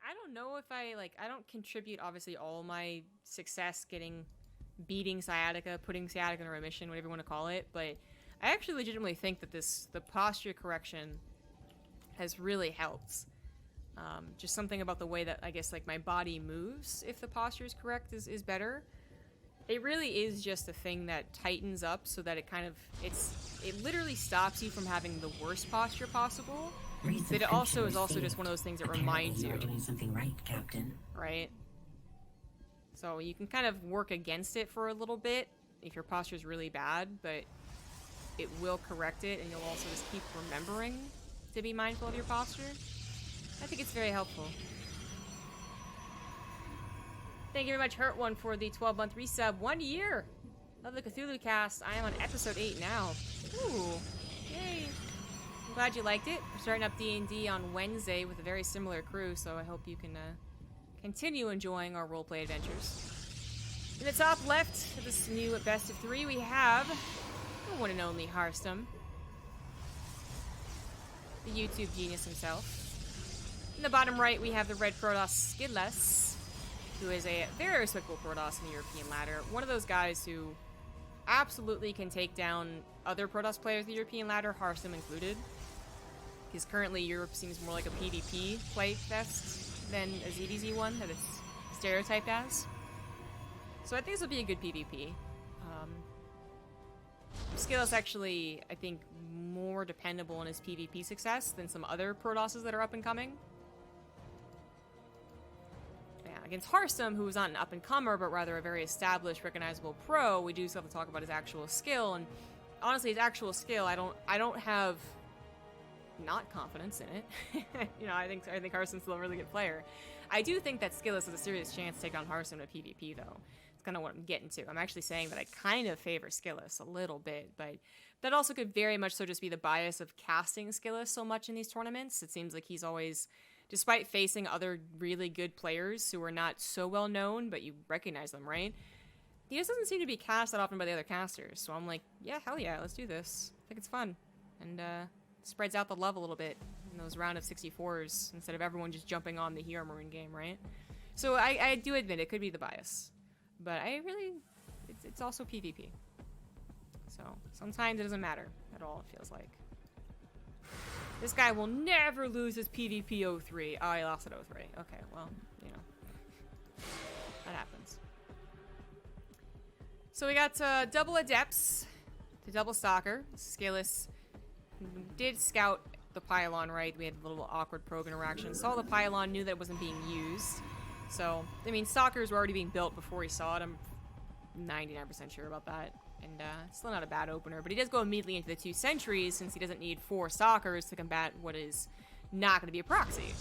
I don't know if I, like, I don't contribute, obviously, all my success beating sciatica, putting sciatica in remission, whatever you want to call it, but I actually legitimately think that the posture correction has really helped. Just something about the way that, I guess, like, my body moves, if the posture is correct, is better. It really is just a thing that tightens up so that it kind of, it literally stops you from having the worst posture possible. But it also is also just one of those things that reminds you. You're doing something right, Captain. Right? So you can kind of work against it for a little bit if your posture is really bad, but it will correct it, and you'll also just keep remembering to be mindful of your posture. I think it's very helpful. Thank you very much, Hurt One, for the 12-month resub. 1 year! Love the Cthulhu cast. I am on episode 8 now. Ooh. Yay. I'm glad you liked it. We're starting up D&D on Wednesday with a very similar crew, so I hope you can continue enjoying our roleplay adventures. In the top left of this new Best of 3, we have the one and only Harstem. The YouTube genius himself. In the bottom right, we have the red Protoss Skillous, who is a very respectable Protoss in the European ladder. One of those guys who absolutely can take down other Protoss players in the European ladder, Harstem included. Because currently Europe seems more like a PvP play fest than a ZDZ one that it's stereotyped as. So I think this will be a good PvP. Skillous actually, I think, more dependable on his PvP success than some other Protosses that are up and coming. Against Harstem, who is not an up-and-comer, but rather a very established, recognizable pro, we do still have to talk about his actual skill, and honestly, his actual skill, I don't have not confidence in it. You know, I think Harstem's still a really good player. I do think that Skillous has a serious chance to take on Harstem in PvP, though. It's kind of what I'm getting to. I'm actually saying that I kind of favor Skillous a little bit, but that also could very much so just be the bias of casting Skillous so much in these tournaments. It seems like he's always, despite facing other really good players who are not so well known, but you recognize them, right? He just doesn't seem to be cast that often by the other casters. So I'm like, yeah, hell yeah, let's do this. I think it's fun. And spreads out the love a little bit in those round of 64s instead of everyone just jumping on the Hero Marine game, right? So I do admit it could be the bias. But it's also PvP. So sometimes it doesn't matter at all, it feels like. This guy will never lose his PvP 03. Oh, he lost at 03. Okay, well, you know. That happens. So we got double Adepts to double Stalker. Skillous did scout the pylon, right? We had a little awkward probe interaction. Saw the pylon, knew that it wasn't being used. So, I mean, Stalkers were already being built before he saw it. I'm 99% sure about that. And still not a bad opener. But he does go immediately into the 2 sentries since he doesn't need 4 Stalkers to combat what is not going to be a proxy.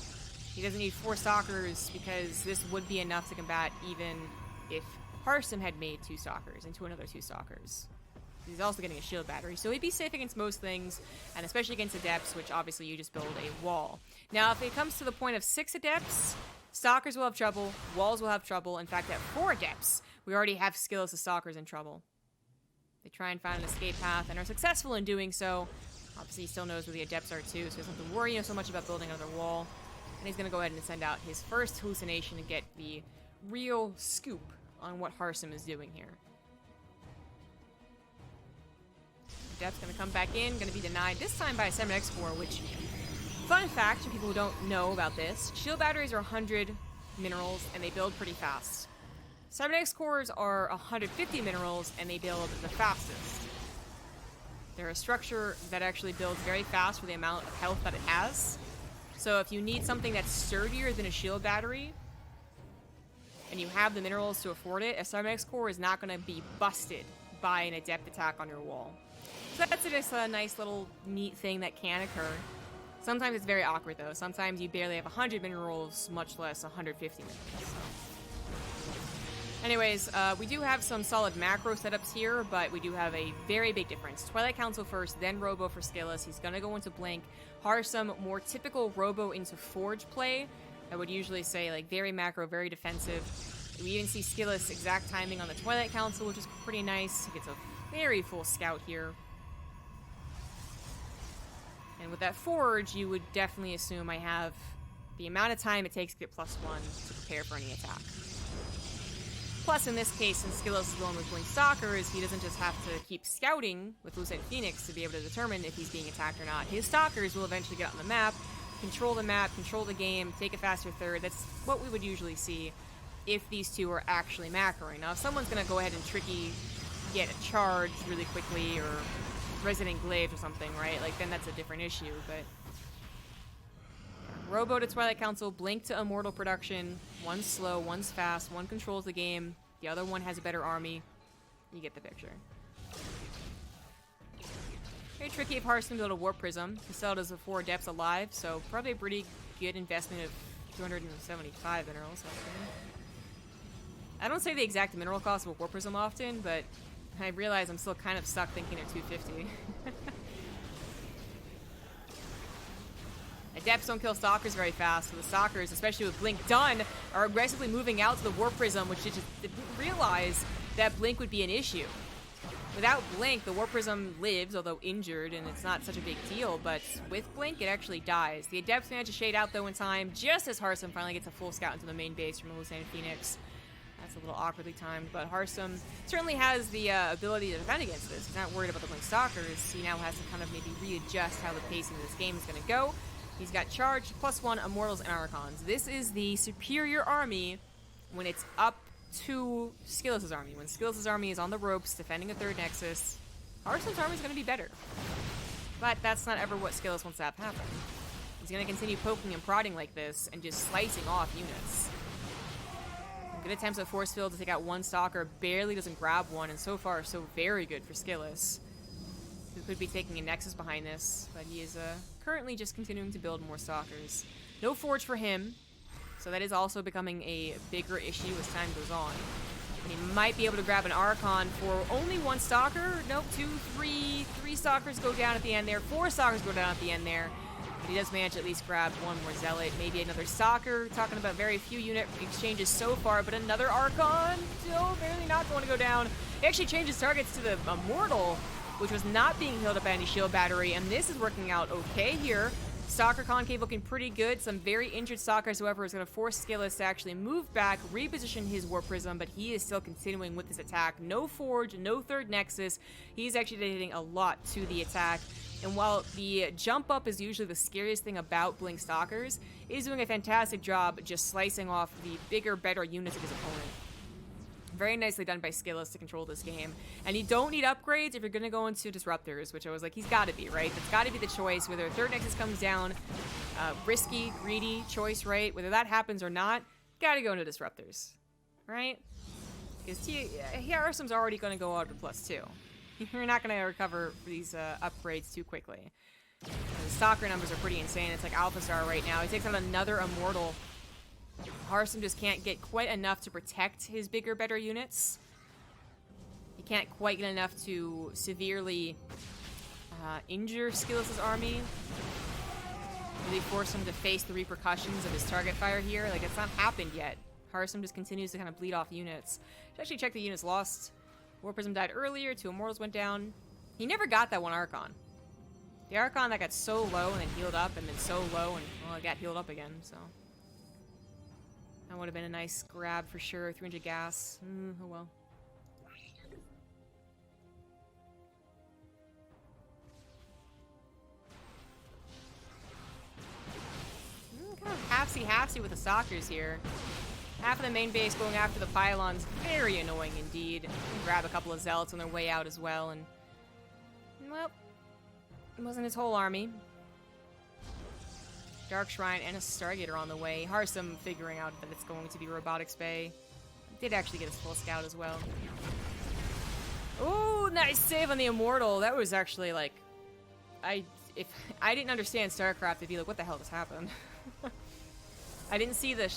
He doesn't need 4 Stalkers because this would be enough to combat even if Harstem had made 2 Stalkers into another 2 Stalkers. He's also getting a shield battery, so he'd be safe against most things, and especially against Adepts, which obviously you just build a wall. Now, if it comes to the point of 6 Adepts, Stalkers will have trouble, walls will have trouble. In fact, at 4 Adepts, we already have Skillous' Stalkers in trouble. They try and find an escape path and are successful in doing so. Obviously, he still knows where the Adepts are too, so he doesn't have to worry so much about building another wall. And he's going to go ahead and send out his first hallucination to get the real scoop on what Harstem is doing here. Adept's going to come back in, going to be denied, this time by a 7x4, which, fun fact for people who don't know about this, shield batteries are 100 minerals, and they build pretty fast. 7x cores are 150 minerals, and they build the fastest. They're a structure that actually builds very fast for the amount of health that it has. So if you need something that's sturdier than a shield battery, and you have the minerals to afford it, a 7x core is not going to be busted by an Adept attack on your wall. So that's just a nice little neat thing that can occur. Sometimes it's very awkward though. Sometimes you barely have 100 minerals, much less 150 minerals. So. Anyways, we do have some solid macro setups here, but we do have a very big difference. Twilight Council first, then Robo for Skillous. He's gonna go into Blink. Harstem, more typical Robo into Forge play. I would usually say like very macro, very defensive. We even see Skillous exact timing on the Twilight Council, which is pretty nice. He gets a very full scout here. And with that Forge, you would definitely assume I have the amount of time it takes to get +1 to prepare for any attack. Plus, in this case, since Skillous is going with Blink Stalkers, he doesn't just have to keep scouting with Lucent Phoenix to be able to determine if he's being attacked or not. His Stalkers will eventually get on the map, control the game, take a faster third. That's what we would usually see if these two are actually macroing. Now, if someone's going to go ahead and tricky get a charge really quickly, or Resident Glaive or something, right? Like, then that's a different issue, but... Robo to Twilight Council, Blink to Immortal production. One's slow, one's fast, one controls the game, the other one has a better army. You get the picture. Very tricky if Harstem to build a Warp Prism. He still does the 4 Depths alive, so probably a pretty good investment of 275 minerals. I don't say the exact mineral cost of a Warp Prism often, but I realize I'm still kind of stuck thinking they're 250. Adepts don't kill Stalkers very fast, so the Stalkers, especially with Blink done, are aggressively moving out to the Warp Prism, which it just didn't realize that Blink would be an issue. Without Blink, the Warp Prism lives, although injured, and it's not such a big deal, but with Blink, it actually dies. The Adepts manage to shade out, though, in time, just as Harstem finally gets a full scout into the main base from Lucent Phoenix. That's a little awkwardly timed, but Harstem certainly has the ability to defend against this. He's not worried about the Blink Stalkers. He now has to kind of maybe readjust how the pacing of this game is going to go. He's got Charge, +1, Immortals, and Archons. This is the superior army when it's up to Skillous' army. When Skillous' army is on the ropes defending a 3rd Nexus, Harstem's army is going to be better. But that's not ever what Skillous wants to have happen. He's going to continue poking and prodding like this and just slicing off units. Good attempts at Force Field to take out one Stalker, barely doesn't grab one, and so far so very good for Skillous, who could be taking a Nexus behind this, but he is currently just continuing to build more Stalkers. No Forge for him, so that is also becoming a bigger issue as time goes on. He might be able to grab an Archon for only one Stalker. Nope, 2, 3 Stalkers go down at the end there. 4 Stalkers go down at the end there. But he does manage to at least grab one more Zealot, maybe another Stalker. Talking about very few unit exchanges so far, but another Archon. Still barely not going to go down. He actually changes targets to the Immortal, which was not being healed up by any shield battery, and this is working out okay here. Stalker Concave looking pretty good. Some very injured Stalkers, however, is going to force Skillous to actually move back, reposition his Warp Prism, but he is still continuing with this attack. No Forge, no 3rd Nexus. He's actually dedicating a lot to the attack. And while the jump up is usually the scariest thing about Blink Stalkers, he's doing a fantastic job just slicing off the bigger, better units of his opponent. Very nicely done by Skillous to control this game. And you don't need upgrades if you're going to go into Disruptors, which I was like, he's got to be, right? That's got to be the choice. Whether 3rd Nexus comes down, risky, greedy choice, right? Whether that happens or not, got to go into Disruptors, right? Because Harstem's already going to go out to +2. You're not going to recover these upgrades too quickly. The Stalker numbers are pretty insane. It's like Alpha Star right now. He takes out another Immortal. Harstem just can't get quite enough to protect his bigger, better units. He can't quite get enough to severely injure Skillous' army. Really force him to face the repercussions of his target fire here. Like, it's not happened yet. Harstem just continues to kind of bleed off units. Should actually check the units lost. Warp Prism died earlier, 2 Immortals went down. He never got that one Archon. The Archon that got so low and then healed up, and then so low and, well, it got healed up again, so. That would have been a nice grab for sure. 300 gas. Oh well. Kind of halfsy with the Stalkers here. Half of the main base going after the pylons. Very annoying indeed. Grab a couple of Zealots on their way out as well, and well, it wasn't his whole army. Dark Shrine and a Stargater on the way. Harstem figuring out that it's going to be Robotics Bay. Did actually get his full scout as well. Ooh, nice save on the Immortal. That was actually like, if I didn't understand Starcraft, I'd be like, what the hell just happened? I didn't see the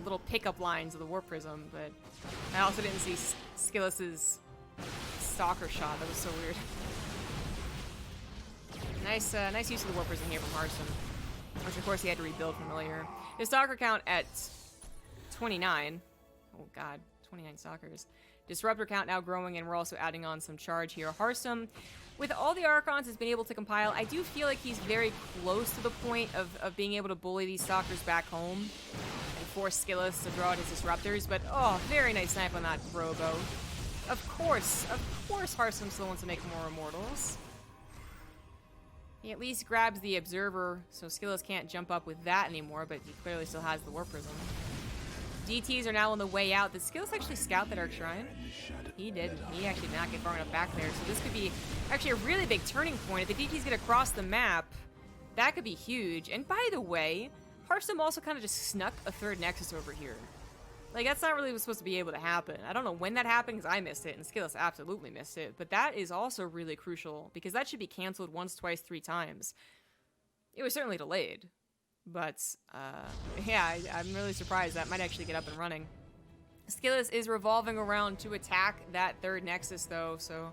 little pickup lines of the Warp Prism, but I also didn't see Skillous' Stalker shot. That was so weird. Nice use of the Warp Prism here from Harstem. Which, of course, he had to rebuild from earlier. His Stalker count at 29. Oh, God. 29 Stalkers. Disruptor count now growing, and we're also adding on some charge here. Harstem with all the Archons he's been able to compile, I do feel like he's very close to the point of being able to bully these Stalkers back home and force Skillous to draw out his Disruptors, but oh, very nice snipe on that Robo. Of course, Harstem still wants to make more Immortals. He at least grabs the Observer, so Skillous can't jump up with that anymore, but he clearly still has the Warp Prism. DTs are now on the way out. Did Skillous actually scout that Arc Shrine? He did. He actually did not get far enough back there, so this could be actually a really big turning point. If the DTs get across the map, that could be huge. And by the way, Harstem also kind of just snuck a third Nexus over here. Like, that's not really supposed to be able to happen. I don't know when that happened, because I missed it, and Skillous absolutely missed it. But that is also really crucial, because that should be canceled once, twice, 3 times. It was certainly delayed. But, yeah, I'm really surprised that might actually get up and running. Skillous is revolving around to attack that third Nexus, though, so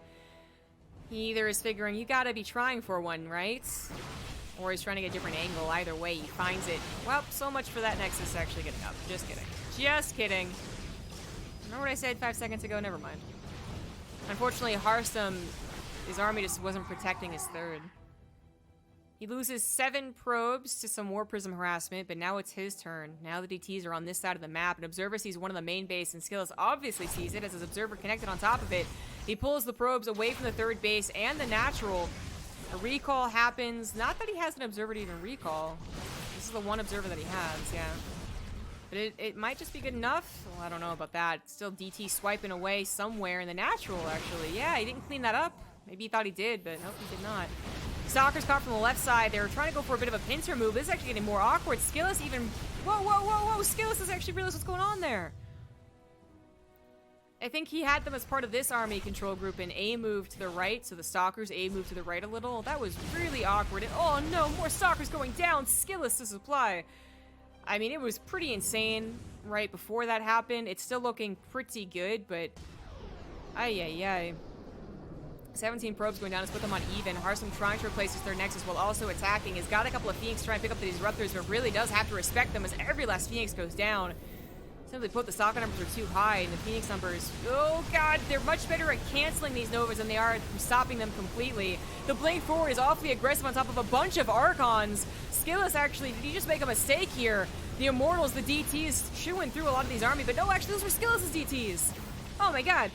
he either is figuring, you gotta be trying for one, right? Or he's trying to get a different angle. Either way, he finds it. Well, so much for that Nexus actually getting up. Just kidding. Just kidding. Remember what I said 5 seconds ago? Never mind. Unfortunately, Harstem, his army just wasn't protecting his third. He loses 7 probes to some War Prism harassment, but now it's his turn. Now the DTs are on this side of the map, and Observer sees one of the main base, and Skillous obviously sees it as his Observer connected on top of it. He pulls the probes away from the third base and the natural. A recall happens. Not that he has an Observer to even recall. This is the one Observer that he has, yeah. But it might just be good enough. Well, I don't know about that. It's still DT swiping away somewhere in the natural, actually. Yeah, he didn't clean that up. Maybe he thought he did, but nope, he did not. Stalkers caught from the left side. They were trying to go for a bit of a pincer move. This is actually getting more awkward. Skillous even... Whoa. Skillous has actually realized what's going on there. I think he had them as part of this army control group, and A moved to the right, so the Stalkers A moved to the right a little. That was really awkward. And, oh no, more Stalkers going down. Skillous to supply. I mean, it was pretty insane right before that happened. It's still looking pretty good, but... Ay. 17 probes going down. Let's put them on even. Harstem trying to replace his third Nexus while also attacking. He's got a couple of Phoenix trying to pick up the Disruptors, but really does have to respect them as every last Phoenix goes down. Simply put, the Stalker numbers are too high, and the Phoenix numbers... Oh god, they're much better at canceling these Novas than they are at stopping them completely. The Blink Forward is awfully aggressive on top of a bunch of Archons. Skillous actually, did he just make a mistake here? The Immortals, the DTs, chewing through a lot of these army, but no, actually those were Skillous' DTs. Oh my god.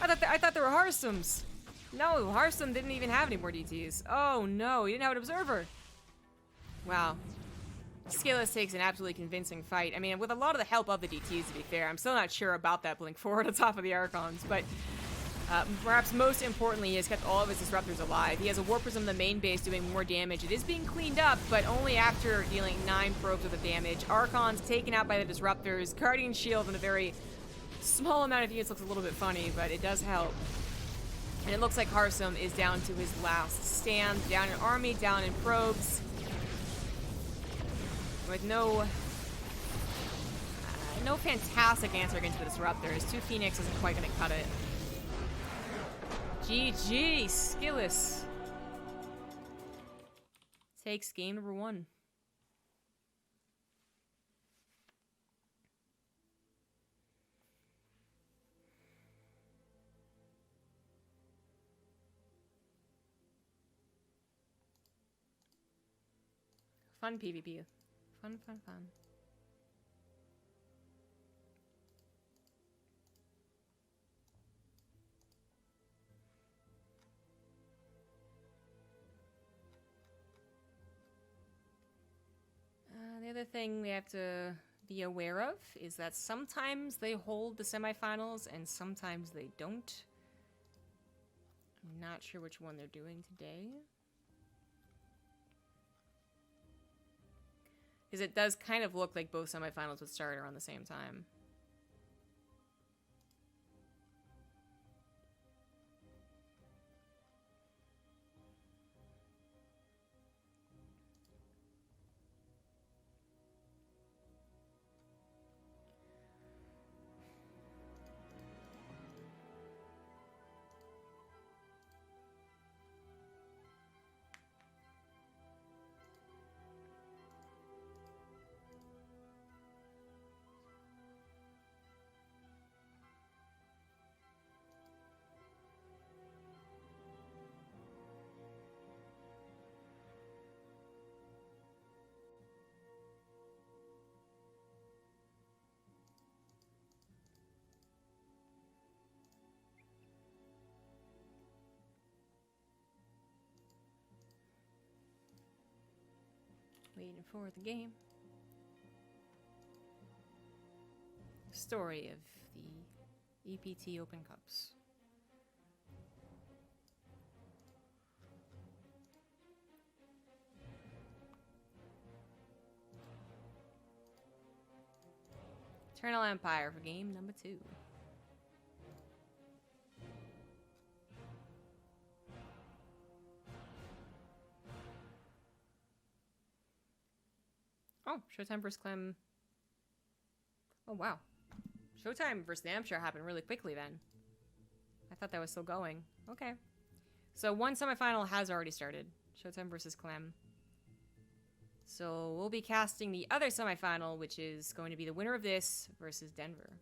I thought they were Harstem's. No, Harstem didn't even have any more DTs. Oh no, he didn't have an Observer. Wow. Skillous takes an absolutely convincing fight. I mean, with a lot of the help of the DTs, to be fair. I'm still not sure about that Blink Forward on top of the Archons, but perhaps most importantly, he has kept all of his Disruptors alive. He has a War Prism in the main base doing more damage. It is being cleaned up, but only after dealing 9 probes worth of damage. Archons taken out by the Disruptors. Guardian Shield in a very small amount of units looks a little bit funny, but it does help. And it looks like Harstem is down to his last stand. Down in army, down in probes. With no fantastic answer against the Disruptors. 2 Phoenix isn't quite going to cut it. GG, Skillous takes game number 1. Fun PvP. Fun. The other thing we have to be aware of is that sometimes they hold the semifinals and sometimes they don't. I'm not sure which one they're doing today. Because it does kind of look like both semifinals would start around the same time. Waiting for the game. Story of the EPT Open Cups. Eternal Empire for game number 2. Oh, Showtime versus Clem. Oh, wow. Showtime versus the Hampshire happened really quickly then. I thought that was still going. Okay. So one semifinal has already started. Showtime versus Clem. So we'll be casting the other semifinal, which is going to be the winner of this versus Denver.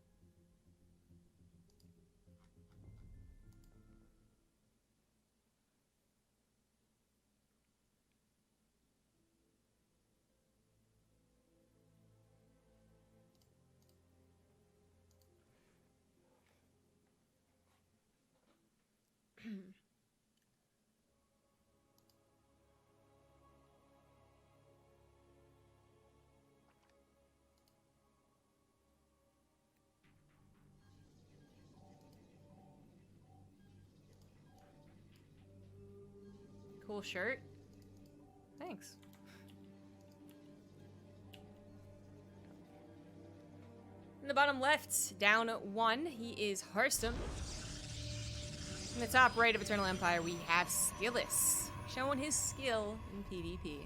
Cool shirt. Thanks. In the bottom left, down 1, he is Harstem. In the top right of Eternal Empire, we have Skillous, showing his skill in PvP.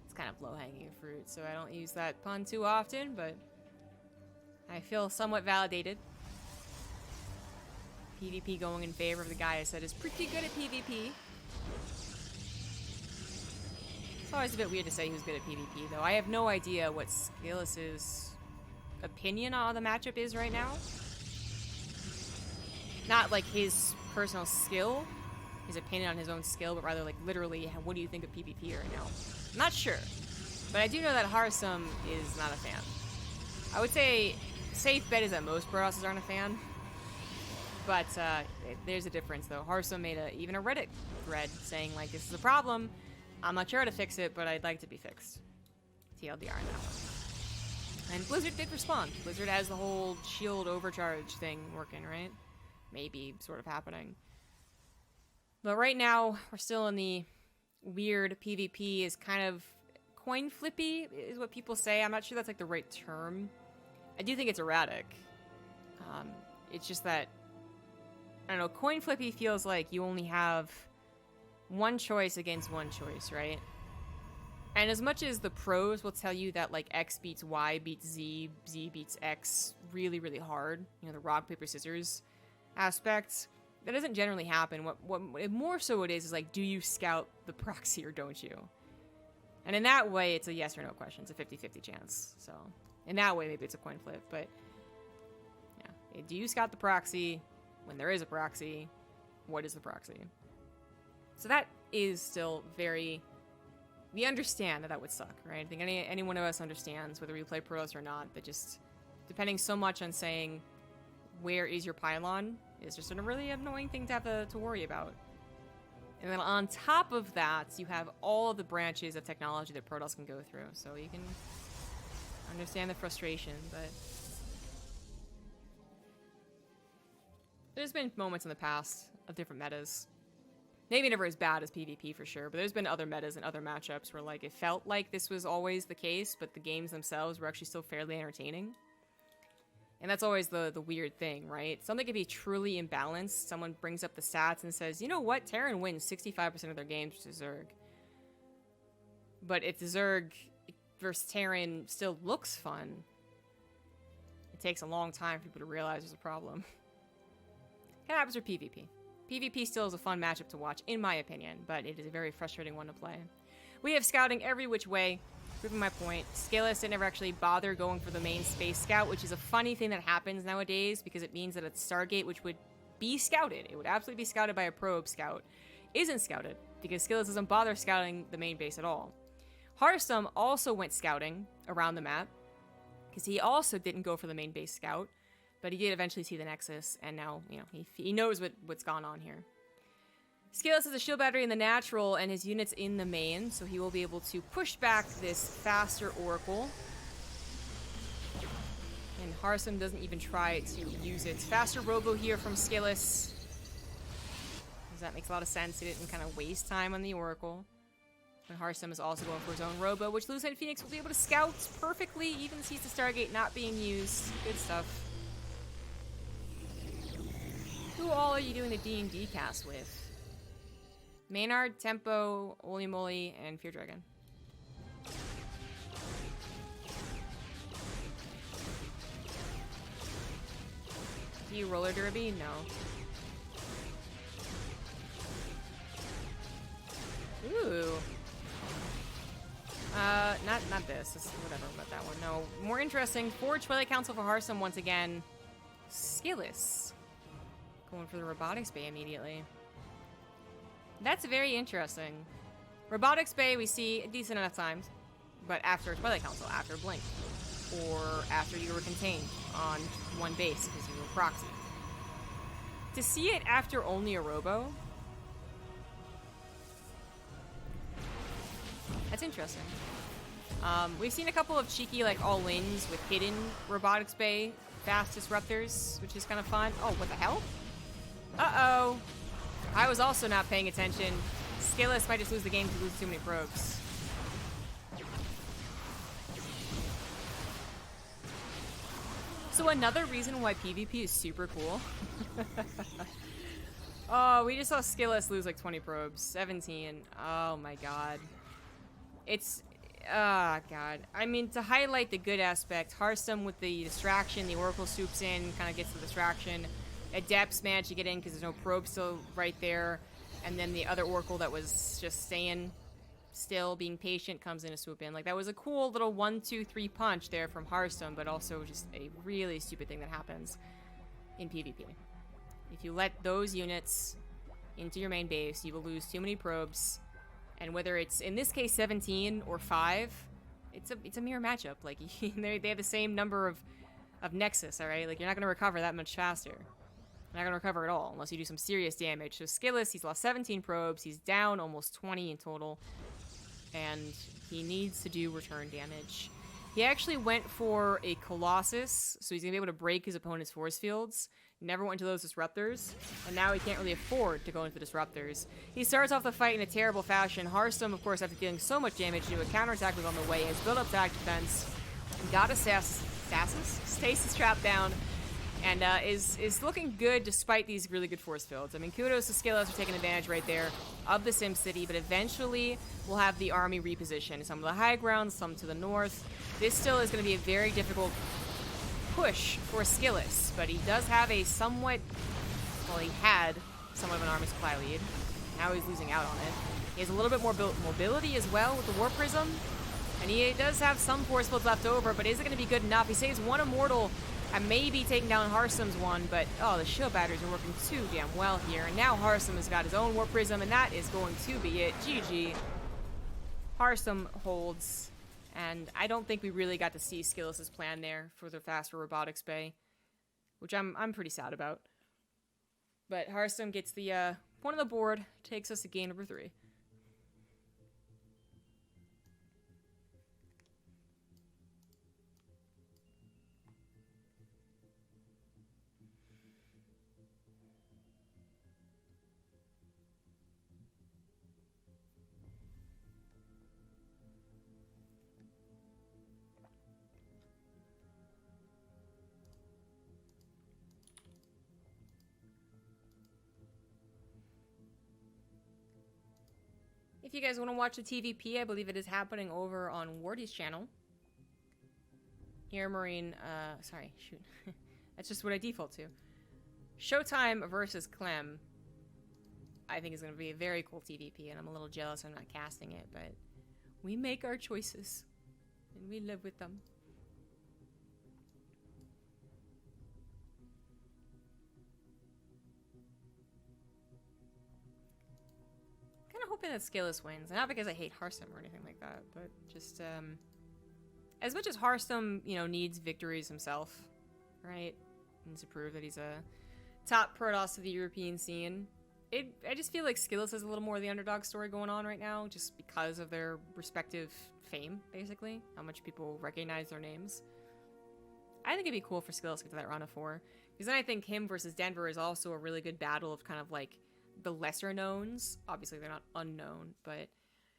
It's kind of low-hanging fruit, so I don't use that pun too often, but I feel somewhat validated. PvP going in favor of the guy I said is pretty good at PvP. It's always a bit weird to say who's good at PvP, though. I have no idea what Skillous's opinion on the matchup is right now. Not like his personal skill, his opinion on his own skill, but rather like literally, what do you think of PvP right now? I'm not sure, but I do know that Harstem is not a fan. I would say safe bet is that most pro houses aren't a fan, but there's a difference though. Harstem made even a Reddit thread saying like, this is a problem. I'm not sure how to fix it, but I'd like to be fixed. TLDR on that one. And Blizzard did respond. Blizzard has the whole shield overcharge thing working, right? Maybe sort of happening. But right now, we're still in the weird PvP is kind of coin flippy, is what people say. I'm not sure that's like the right term. I do think it's erratic. It's just that, I don't know, coin flippy feels like you only have one choice against one choice, right? And as much as the pros will tell you that like X beats Y beats Z, Z beats X really, really hard, you know, the rock, paper, scissors aspect, that doesn't generally happen. What more so it is like, do you scout the proxy or don't you? And in that way, it's a yes or no question. It's a 50-50 chance. So in that way, maybe it's a coin flip. But yeah, do you scout the proxy? When there is a proxy, what is the proxy? So that is still very... We understand that would suck, right? I think any one of us understands, whether we play pros or not, that just depending so much on saying where is your pylon is just a really annoying thing to have to worry about. And then on top of that, you have all of the branches of technology that Protoss can go through, so you can understand the frustration, but there's been moments in the past of different metas. Maybe never as bad as PvP for sure, but there's been other metas and other matchups where like it felt like this was always the case, but the games themselves were actually still fairly entertaining. And that's always the weird thing, right? Something can be truly imbalanced. Someone brings up the stats and says, you know what? Terran wins 65% of their games to Zerg. But if the Zerg versus Terran still looks fun, it takes a long time for people to realize there's a problem. It happens for PvP. PvP still is a fun matchup to watch, in my opinion, but it is a very frustrating one to play. We have scouting every which way, proving my point. Skillous didn't ever actually bother going for the main space scout, which is a funny thing that happens nowadays, because it means that a Stargate, which would be scouted, it would absolutely be scouted by a probe scout, isn't scouted, because Skillous doesn't bother scouting the main base at all. Harstem also went scouting around the map, because he also didn't go for the main base scout, but he did eventually see the Nexus, and now, you know, he knows what's gone on here. Skillous has a shield battery in the natural and his units in the main, so he will be able to push back this faster Oracle. And Harstem doesn't even try to use it. Faster Robo here from Skillous. That makes a lot of sense. He didn't kind of waste time on the Oracle. And Harstem is also going for his own Robo, which Lucent Phoenix will be able to scout perfectly, even sees the Stargate not being used. Good stuff. Who all are you doing the D&D cast with? Maynard, Tempo, Oli Moly, and Fear Dragon. Do you roller derby? No. Ooh. Not this. This is whatever about that one. No. More interesting. Forge Twilight Council for Harstem once again. Skillous. Going for the Robotics Bay immediately. That's very interesting. Robotics Bay we see a decent enough times, but after Twilight Council, after Blink, or after you were contained on one base because you were proxy. To see it after only a Robo, that's interesting. We've seen a couple of cheeky, like, all-wins with hidden Robotics Bay fast disruptors, which is kind of fun. Oh, what the hell? Uh-oh. I was also not paying attention. Skillous might just lose the game if he loses too many probes. So another reason why PvP is super cool. Oh, we just saw Skillous lose like 20 probes. 17. Oh my god. It's... Ah, god. I mean, to highlight the good aspect, Harstem with the distraction, the Oracle swoops in, kind of gets the distraction. Adepts managed to get in because there's no probe still right there. And then the other Oracle that was just staying still, being patient, comes in to swoop in. Like, that was a cool little 1-2-3 punch there from Harstem, but also just a really stupid thing that happens in PvP. If you let those units into your main base, you will lose too many probes. And whether it's, in this case, 17 or 5, it's a mirror matchup. Like, they have the same number of Nexus, alright? Like, you're not going to recover that much faster. You're not going to recover at all, unless you do some serious damage. So Skillous, he's lost 17 probes, he's down almost 20 in total, and he needs to do return damage. He actually went for a Colossus, so he's going to be able to break his opponent's force fields. Never went into those Disruptors, and now he can't really afford to go into the Disruptors. He starts off the fight in a terrible fashion. Harstem, of course, after dealing so much damage, knew a counterattack was on the way. Has built up attack defense, got a Stasis Trap down, and is looking good despite these really good force fields. I mean, kudos to Skillous for taking advantage right there of the Sim City, but eventually we'll have the army reposition. Some of the high ground, some to the north. This still is going to be a very difficult push for Skillous, but he does have a somewhat, well, he had somewhat of an army supply lead. Now he's losing out on it. He has a little bit more mobility as well with the Warp Prism, and he does have some force fields left over, but is it going to be good enough? He saves one Immortal and maybe taking down Harstem's one, but oh, the shield batteries are working too damn well here, and now Harstem has got his own Warp Prism, and that is going to be it. GG. Harstem holds. And I don't think we really got to see Skillous' plan there for the faster Robotics Bay, which I'm pretty sad about. But Harstem gets the point on the board, takes us to game number 3. If you guys want to watch the TVP, I believe it is happening over on Wardy's channel. Air Marine, sorry, shoot. That's just what I default to. Showtime versus Clem, I think is going to be a very cool TVP, and I'm a little jealous I'm not casting it, but we make our choices, and we live with them. Hoping that Skillous wins, not because I hate Harstem or anything like that, but just as much as Harstem, you know, needs victories himself, right? Needs to prove that he's a top Protoss of the European scene. I just feel like Skillous has a little more of the underdog story going on right now, just because of their respective fame, basically. How much people recognize their names. I think it'd be cool for Skillous to get to that round of 4. Because then I think him versus Denver is also a really good battle of kind of like the lesser knowns. Obviously, they're not unknown, but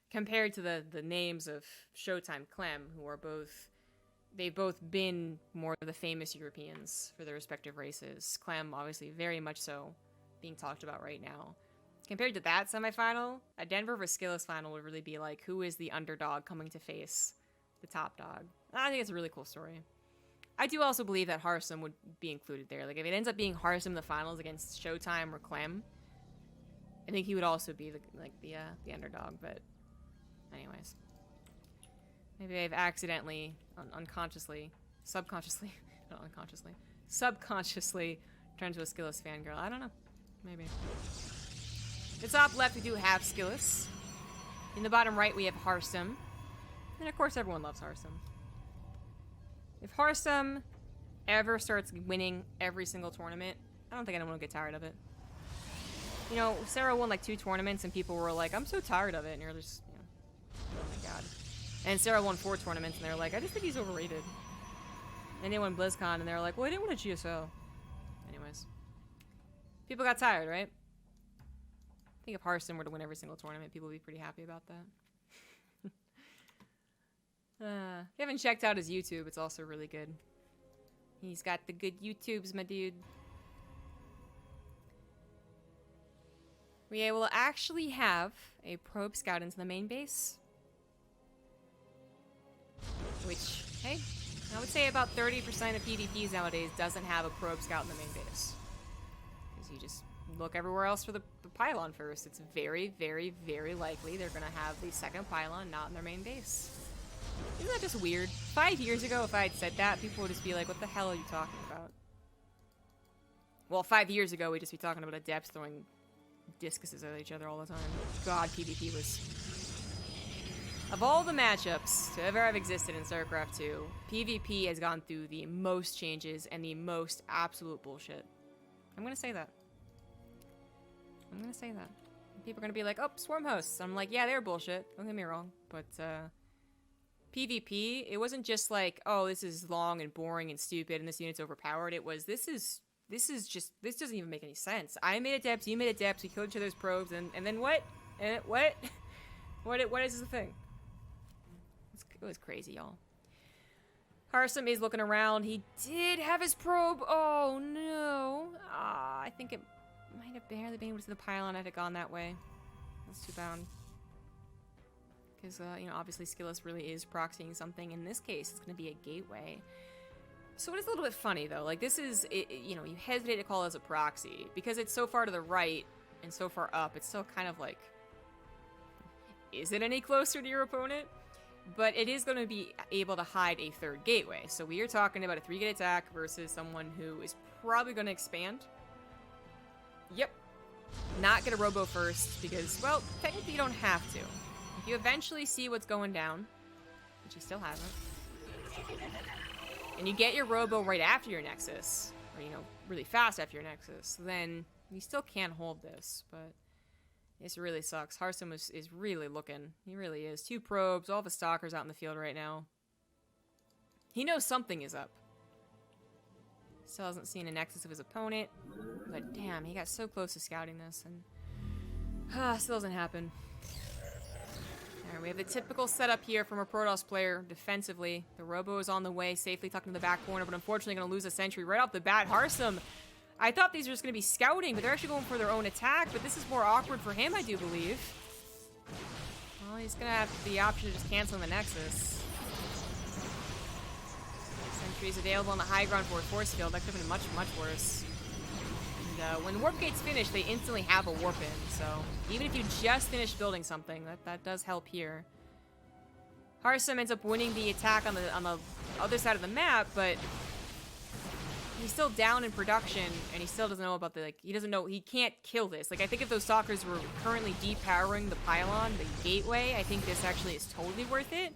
compared to the names of Showtime Clem, who are both... They've both been more of the famous Europeans for their respective races. Clem, obviously, very much so being talked about right now. Compared to that semifinal, a Denver vs. Skillous final would really be like, who is the underdog coming to face the top dog? I think it's a really cool story. I do also believe that Harstem would be included there. Like, if it ends up being Harstem in the finals against Showtime or Clem, I think he would also be the underdog. But, anyways, maybe I've accidentally, unconsciously, subconsciously, not unconsciously, subconsciously turned into a Skillous fangirl. I don't know. Maybe. The top left, we do have Skillous. In the bottom right, we have Harstem. And of course, everyone loves Harstem. If Harstem ever starts winning every single tournament, I don't think anyone will get tired of it. You know, Sarah won like 2 tournaments and people were like, I'm so tired of it. And you're just, you know, oh my god. And Sarah won 4 tournaments and they're like, I just think he's overrated. And they won BlizzCon and they're like, well, I didn't want a GSO. Anyways. People got tired, right? I think if Harstem were to win every single tournament, people would be pretty happy about that. If you haven't checked out his YouTube, it's also really good. He's got the good YouTubes, my dude. We will actually have a probe scout into the main base. Which, hey, I would say about 30% of PvPs nowadays doesn't have a probe scout in the main base. Because you just look everywhere else for the pylon first. It's very, very, very likely they're going to have the second pylon not in their main base. Isn't that just weird? 5 years ago, if I had said that, people would just be like, what the hell are you talking about? Well, 5 years ago, we'd just be talking about adepts throwing discuses at each other all the time. God, PvP was... Of all the matchups to ever have existed in Starcraft 2, PvP has gone through the most changes and the most absolute bullshit. I'm gonna say that. I'm gonna say that. People are gonna be like, oh, swarm hosts. I'm like, yeah, they're bullshit. Don't get me wrong. But, PvP, it wasn't just like, oh, this is long and boring and stupid and this unit's overpowered. It was, this doesn't even make any sense. I made adepts, you made adepts, we killed each other's probes, and then what? And what? What is the thing? It was crazy, y'all. Harstem is looking around. He did have his probe. Oh, no. I think it might have barely been able to see the pylon if it had gone that way. That's too bad. Because, you know, obviously Skillous really is proxying something. In this case, it's going to be a gateway. So it is a little bit funny, though. Like, this is, you know, you hesitate to call it as a proxy. Because it's so far to the right and so far up, it's still kind of like, is it any closer to your opponent? But it is going to be able to hide a third gateway. So we are talking about a 3-gate attack versus someone who is probably going to expand. Yep. Not get a robo first because, well, technically you don't have to. If you eventually see what's going down, which you still haven't, and you get your robo right after your Nexus, or, you know, really fast after your Nexus, then you still can't hold this, but this really sucks. Harstem is really looking. He really is. 2 probes, all the stalkers out in the field right now. He knows something is up. Still hasn't seen a Nexus of his opponent, but damn, he got so close to scouting this, and still doesn't happen. Alright, we have the typical setup here from a Protoss player defensively. The Robo is on the way, safely tucked in the back corner, but unfortunately going to lose a sentry right off the bat. Harstem, I thought these were just going to be scouting, but they're actually going for their own attack, but this is more awkward for him, I do believe. Well, he's going to have the option of just canceling the Nexus. Sentries available on the high ground for a force field. That could have been much, much worse. And when the warp gates finish, they instantly have a warp in, so even if you just finished building something, that does help here. Harstem ends up winning the attack on the other side of the map, but he's still down in production, and he still doesn't know about the, like, he doesn't know, he can't kill this. Like, I think if those stalkers were currently depowering the pylon, the gateway, I think this actually is totally worth it.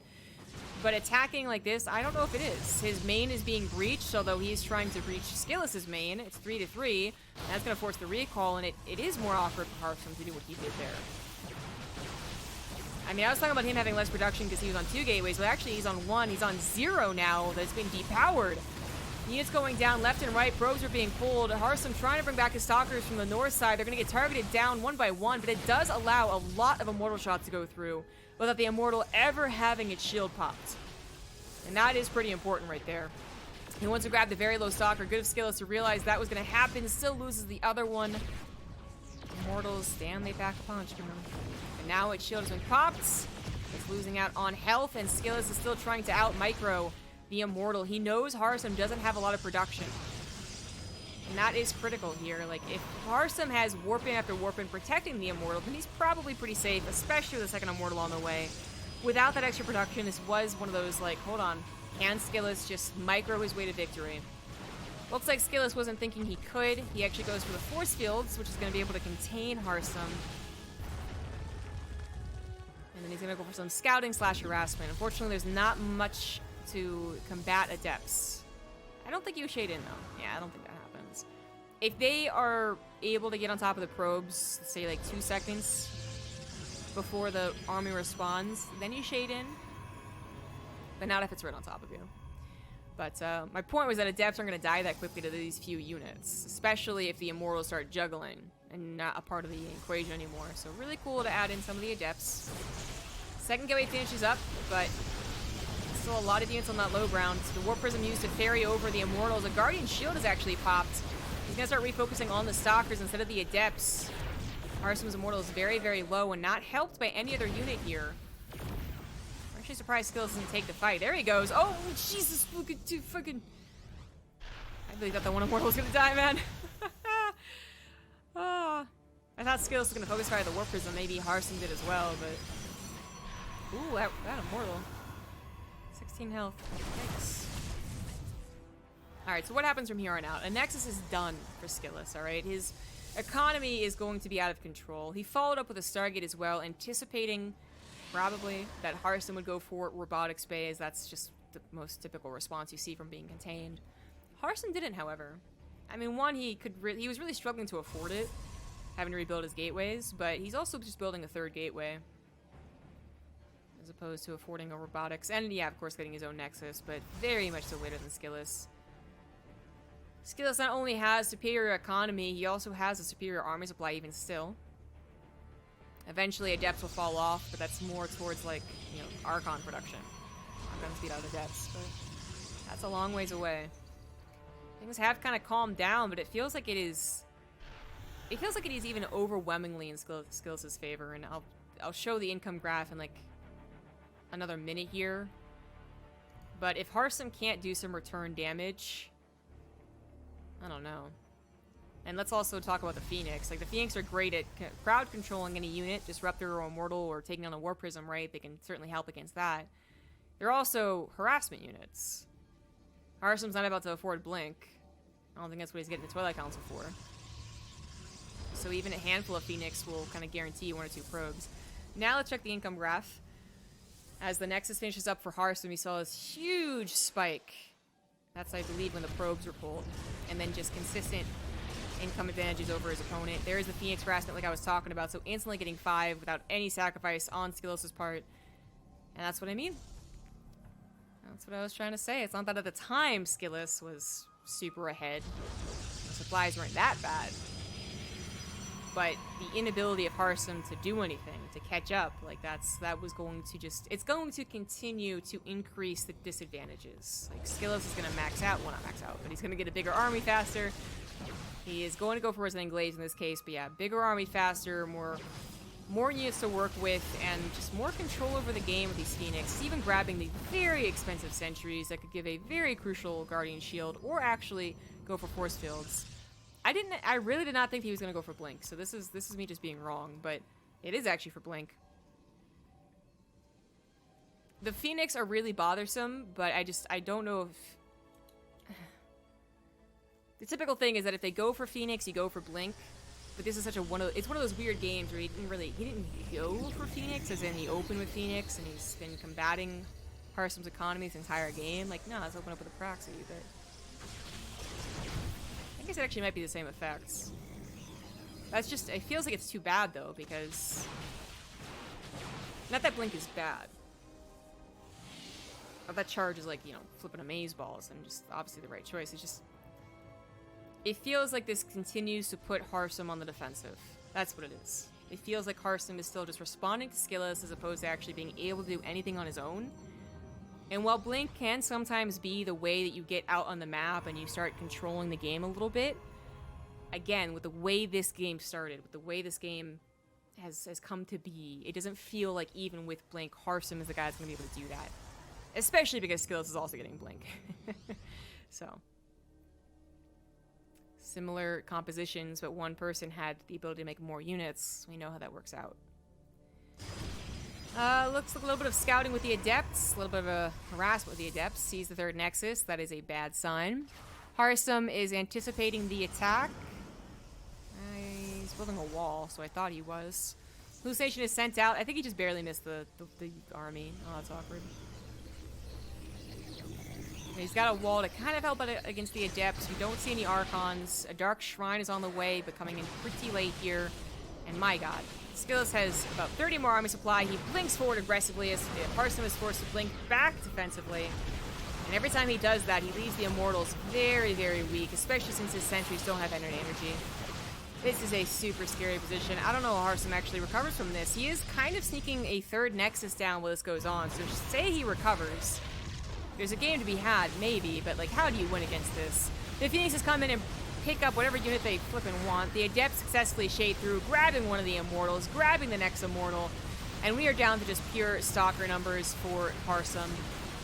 But attacking like this, I don't know if it is. His main is being breached, although he's trying to breach Skillous' main. It's 3-3. That's going to force the recall, and it is more awkward for Harstem to do what he did there. I mean, I was talking about him having less production because he was on 2 gateways, but actually he's on 1. He's on 0 now that's been depowered. Units going down left and right. Probes are being pulled. Harstem trying to bring back his stalkers from the north side. They're going to get targeted down one by one, but it does allow a lot of immortal shots to go through without the immortal ever having its shield popped. And that is pretty important right there. He wants to grab the very low stalker. Good of Skillous to realize that was going to happen. Still loses the other one. Immortals, damn, they back punched him. And now its shield has been popped. It's losing out on health, and Skillous is still trying to out-micro the immortal. He knows Harstem doesn't have a lot of production. And that is critical here. Like, if Harstem has warping after warping protecting the immortal, then he's probably pretty safe, especially with the second immortal on the way. Without that extra production, this was one of those, like, hold on, can Skillous just micro his way to victory? Looks like Skillous wasn't thinking he could. He actually goes for the force fields, which is going to be able to contain Harstem. And then he's going to go for some scouting / harassment. Unfortunately, there's not much to combat adepts. I don't think you shade in, though. Yeah, I don't think that happens. If they are able to get on top of the probes, say like 2 seconds before the army responds, then you shade in. But not if it's right on top of you. But my point was that adepts aren't going to die that quickly to these few units, especially if the immortals start juggling and not a part of the equation anymore. So really cool to add in some of the adepts. Second gateway finishes up, but still a lot of units on that low ground. The Warp Prism used to ferry over the immortals. A Guardian Shield is actually popped. He's going to start refocusing on the Stalkers instead of the adepts. Harstem's immortal is very, very low and not helped by any other unit here. I'm actually surprised Skillous doesn't take the fight. There he goes. Oh, Jesus, look at you fucking... I really thought that one immortal was going to die, man. Oh, I thought Skillous was going to focus fire the Warp Prism. Maybe Harstem did as well, but... Ooh, that immortal. 16 health. Yikes. Alright, so what happens from here on out? A Nexus is done for Skillous, alright? His economy is going to be out of control. He followed up with a Stargate as well, anticipating probably that Harstem would go for Robotics Bay, as that's just the most typical response you see from being contained. Harstem didn't, however. I mean, one, he was really struggling to afford it, having to rebuild his gateways, but he's also just building a 3rd gateway, as opposed to affording a robotics. And yeah, of course, getting his own Nexus, but very much so later than Skillous. Skillous not only has superior economy, he also has a superior army supply even still. Eventually, Adepts will fall off, but that's more towards, like, you know, Archon production. Archon speed out of Adepts, but that's a long ways away. Things have kind of calmed down, but it feels like it is... It feels like it is even overwhelmingly in Skillous' favor, and I'll show the income graph in, like, another minute here. But if Harstem can't do some return damage... I don't know. And let's also talk about the Phoenix. Like, the Phoenix are great at crowd controlling any unit, Disruptor or Immortal, or taking on a Warp Prism, right? They can certainly help against that. They're also harassment units. Harstem's not about to afford Blink. I don't think that's what he's getting the Twilight Council for. So even a handful of Phoenix will kind of guarantee 1 or 2 probes. Now let's check the income graph. As the Nexus finishes up for Harstem, we saw this huge spike. That's, I believe, when the probes were pulled. And then just consistent income advantages over his opponent. There is the Phoenix harassment like I was talking about, so instantly getting 5 without any sacrifice on Skillous' part. And that's what I mean. That's what I was trying to say. It's not that at the time Skillous was super ahead. The supplies weren't that bad. But the inability of Harstem to do anything, to catch up, like that was going to just... It's going to continue to increase the disadvantages. Like, Skillous is going to max out. Well, not max out, but he's going to get a bigger army faster. He is going to go for Resident Glaze in this case, but yeah, bigger army faster, more units to work with, and just more control over the game with these Phoenix. He's even grabbing the very expensive Sentries that could give a very crucial Guardian Shield, or actually go for Force Fields. I really did not think he was going to go for Blink, so this is me just being wrong, but it is actually for Blink. The Phoenix are really bothersome, but I don't know if... The typical thing is that if they go for Phoenix, you go for Blink, but this is such it's one of those weird games where he didn't go for Phoenix, as in he opened with Phoenix, and he's been combating Harstem's economy this entire game. Like, no, let's open up with a proxy. But I guess it actually might be the same effects. That's just, it feels like it's too bad though, because not that Blink is bad. Or that charge is like, you know, flipping amaze balls and just obviously the right choice. It's just, it feels like this continues to put Harstem on the defensive. That's what it is. It feels like Harstem is still just responding to Skillous as opposed to actually being able to do anything on his own. And while Blink can sometimes be the way that you get out on the map and you start controlling the game a little bit, again, with the way this game started, with the way this game has come to be, it doesn't feel like even with Blink, Harstem is the guy that's going to be able to do that. Especially because Skillous is also getting Blink. So. Similar compositions, but one person had the ability to make more units. We know how that works out. Looks like a little bit of scouting with the Adepts. A little bit of a harassment with the Adepts. Sees the third Nexus. That is a bad sign. Harstem is anticipating the attack. He's building a wall, so I thought he was. Hallucination is sent out. I think he just barely missed the army. Oh, that's awkward. He's got a wall to kind of help against the Adepts. We don't see any Archons. A Dark Shrine is on the way, but coming in pretty late here. And my god, Skillous has about 30 more army supply. He blinks forward aggressively as Harstem is forced to blink back defensively. And every time he does that, he leaves the Immortals very, very weak, especially since his sentries don't have energy. This is a super scary position. I don't know how Harstem actually recovers from this. He is kind of sneaking a third Nexus down while this goes on, so say he recovers. There's a game to be had, maybe, but like, how do you win against this? The Phoenixes come in and pick up whatever unit they flippin' want. The Adepts successfully shade through, grabbing one of the Immortals, grabbing the next Immortal, and we are down to just pure Stalker numbers for Harstem,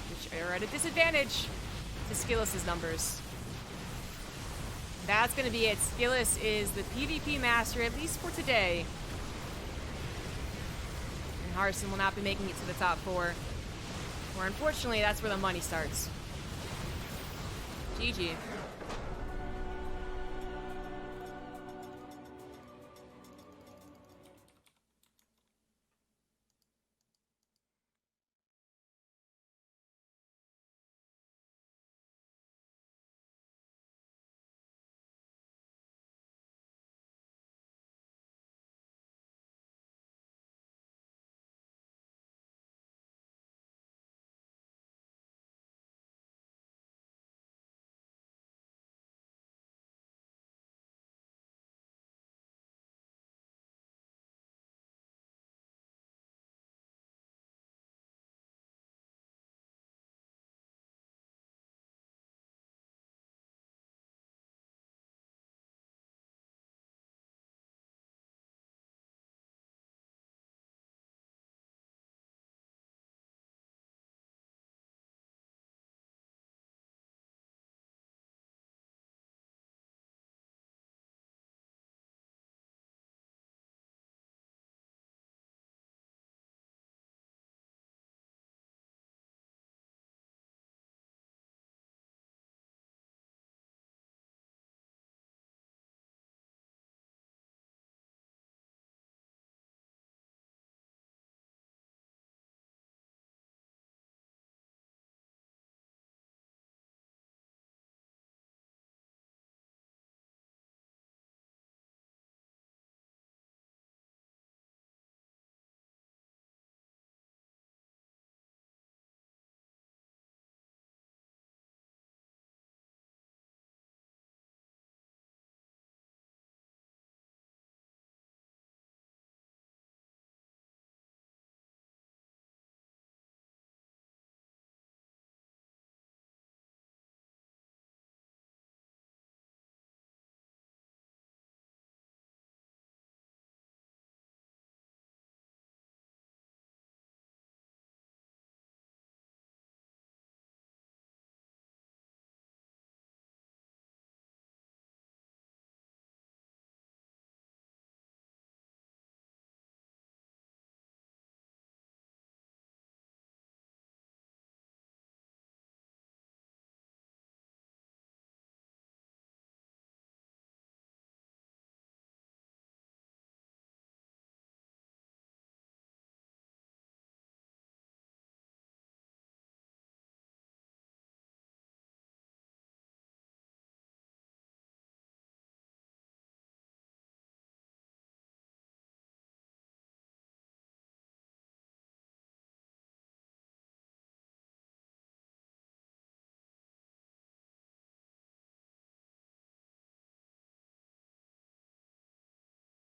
which are at a disadvantage to Skillous' numbers. That's gonna be it. Skillous is the PvP master, at least for today. And Harstem will not be making it to the top 4. Or unfortunately, that's where the money starts. GG.